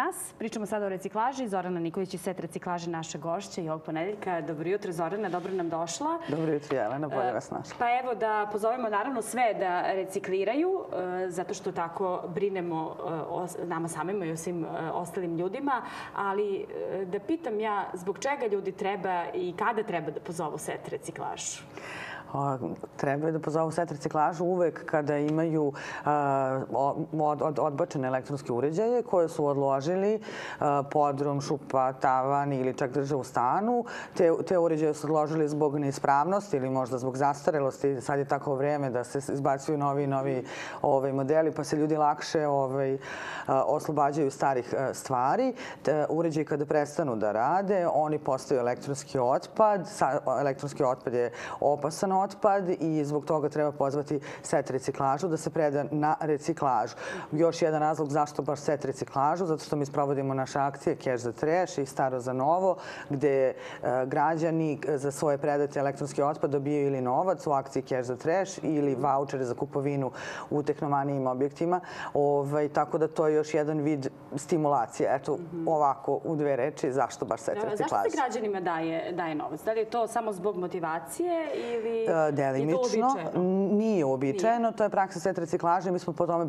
nas. Pričamo sada o reciklaži. Zorana Nikolić iz Set reciklaže, naša gošća i ovog ponedeljka. Dobro jutro, Zorana, dobro nam došla. Dobro jutro, Jelena, bolje vas našla. Pa evo da pozovemo naravno sve da recikliraju, zato što tako brinemo o nama samima i o svim ostalim ljudima. Ali da pitam ja, zbog čega ljudi treba i kada treba da pozovu Set reciklažu? Trebaju da pozovu Set reciklažu uvek kada imaju odbačene elektronske uređaje koje su odložili podrum, šupa, tavan ili čak drže u stanu. Te uređaje su odložili zbog neispravnosti ili možda zbog zastarelosti. Sad je tako vreme da se izbacuju novi modeli pa se ljudi lakše oslobađaju starih stvari. Uređaji kada prestanu da rade, oni postaju elektronski otpad. Elektronski otpad je opasan otpad i zbog toga treba pozvati Set reciklažu da se preda na reciklažu. Još jedan razlog zašto baš Set reciklažu, zato što mi sprovodimo naše akcije Cash za trash i Staro za novo, gde građani za svoje predate elektronski otpad dobijaju ili novac u akciji Cash za trash ili vaučere za kupovinu u tehnomanijim objektima. Tako da to je još jedan vid stimulacije. Eto, ovako, u dve reči, zašto baš Set reciklažu? Zašto se građanima daje novac? Da li je to samo zbog motivacije ili... Delimično. Nije uobičajeno. To je praksa Set reciklaže. Mi smo po tome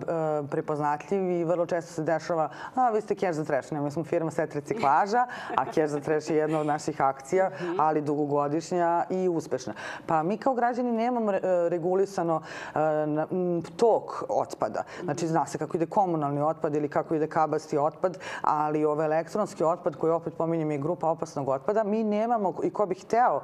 prepoznatljivi i vrlo često se dešava vi ste Cash za trash. Mi smo firma Set reciklaža, a Cash za trash je jedna od naših akcija, ali dugogodišnja i uspešna. Pa mi kao građani nemamo regulisano tok otpada. Znači, zna se kako ide komunalni otpad ili kako ide kabasti otpad, ali ovaj elektronski otpad, koji opet pominjem je grupa opasnog otpada, mi nemamo i ko bi hteo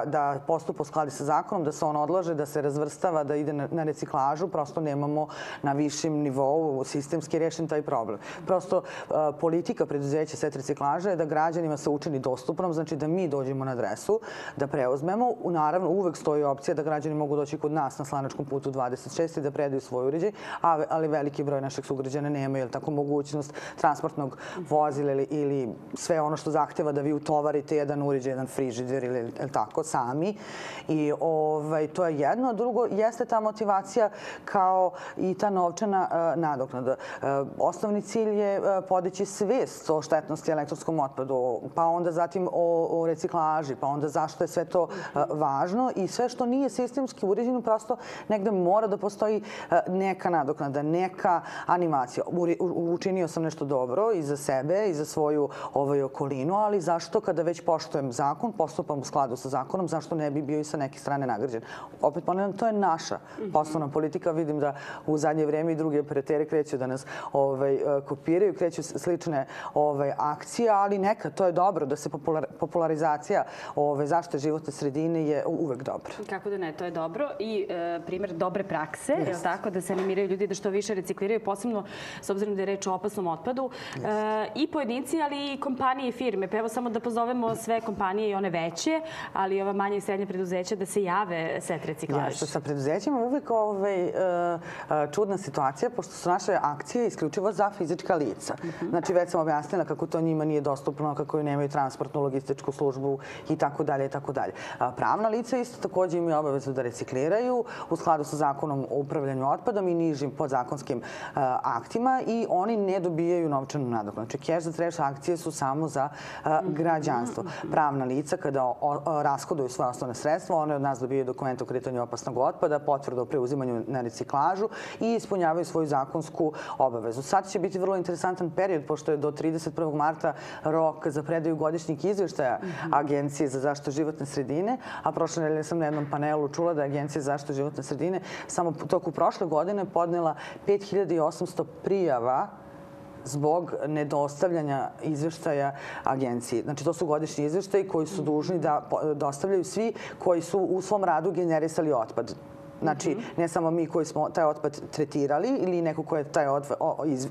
da postupa u skladu sa zakonom, da se on odlože, da se razvrstava, da ide na reciklažu, prosto nemamo na višem nivou sistemski rešen taj problem. Prosto politika preduzeća Set reciklaže je da građanima se učini dostupnom, znači da mi dođemo na adresu, da preuzmemo. Naravno, uvek stoji opcija da građani mogu doći kod nas na Slanačkom putu 26 i da predaju svoj uređaj, ali veliki broj naših sugrađana nemaju tako mogućnost transportnog vozila ili sve ono što zahteva da vi utovarite jedan uređaj, jedan frižider ili tako sami. I to je jedno. Drugo, jeste ta motivacija kao i ta novčana nadoknada. Osnovni cilj je podići svest o štetnosti elektronskom otpadu, pa onda zatim o reciklaži, pa onda zašto je sve to važno i sve što nije sistemski uređeno, prosto negde mora da postoji neka nadoknada, neka animacija. Učinio sam nešto dobro i za sebe i za svoju okolinu, ali zašto kada već poštujem zakon, postupam u skladu sa zakonom, zašto ne bi bio i sa neke strane nagrađen? Opet ponavljam, to je naša poslovna politika. Vidim da u zadnje vreme i drugi operateri kreću da nas kopiraju, kreću slične akcije, ali neka, to je dobro da se popularizacija zaštite životne sredine je uvek dobra. Kako da ne, to je dobro i primjer dobre prakse, je li tako, da se animiraju ljudi da što više recikliraju, posebno s obzirom da je reč o opasnom otpadu. I pojedinci, ali i kompanije i firme. Pa evo samo da pozovemo sve kompanije i one veće, ali i ova manja i srednja preduzeća da se jave Set reciklaže. Sa preduzećima uvijek čudna situacija, pošto su naše akcije isključivo za fizička lica. Znači, već sam objasnila kako to njima nije dostupno, kako nemaju transportnu, logističku službu i tako dalje i tako dalje. Pravna lica isto također imaju obavezu da recikliraju u skladu sa zakonom o upravljanju otpadom i nižim podzakonskim aktima i oni ne dobijaju novčanu nadoknadu. Znači, Cash za trash akcije su samo za građanstvo. Pravna lica kada rashoduju svoje osnovne sredstva, one od nas dobijaju dokument o kretanju opasnog otpada, potvrdu o preuzimanju na reciklažu i ispunjavaju svoju zakonsku obavezu. Sad će biti vrlo interesantan period, pošto je do 31. marta rok za predaju godišnjeg izveštaja Agencije za zaštitu životne sredine, a prošle nedelje sam na jednom panelu čula da je Agencija za zaštitu životne sredine samo u toku prošle godine podnela 5800 prijava zbog nedostavljanja izveštaja agenciji. Znači, to su godišnji izveštaji koji su dužni da dostavljaju svi koji su u svom radu generisali otpad. Znači, ne samo mi koji smo taj otpad tretirali ili neko ko je taj otpad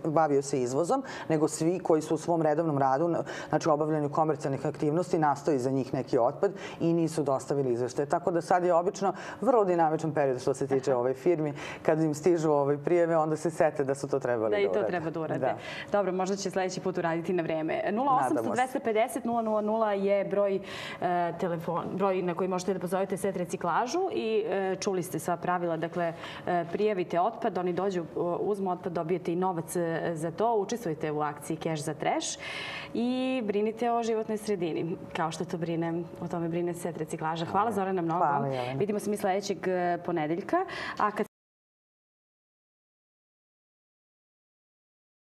bavio se izvozom, nego svi koji su u svom redovnom radu, znači obavljanju komercijalnih aktivnosti, nastoji za njih neki otpad i nisu dostavili izveštaje. Tako da sad je obično vrlo dinamičan period što se tiče ove firmi. Kad im stižu prijeve, onda se sete da su to trebali da urade. Da i to treba da urade. Dobro, možda će sledeći put uraditi na vreme. 0800-250-000 je broj na koji možete da pozovete Set reciklažu i čuli ste sva pravila. Dakle, prijavite otpad, oni dođu, uzmu otpad, dobijete i novac za to, učestvujete u akciji Cash za trash i brinite o životnoj sredini, kao što o tome brine Set reciklaža. Hvala Zorana mnogo. Hvala, Jelena. Vidimo se mi sledećeg ponedeljka.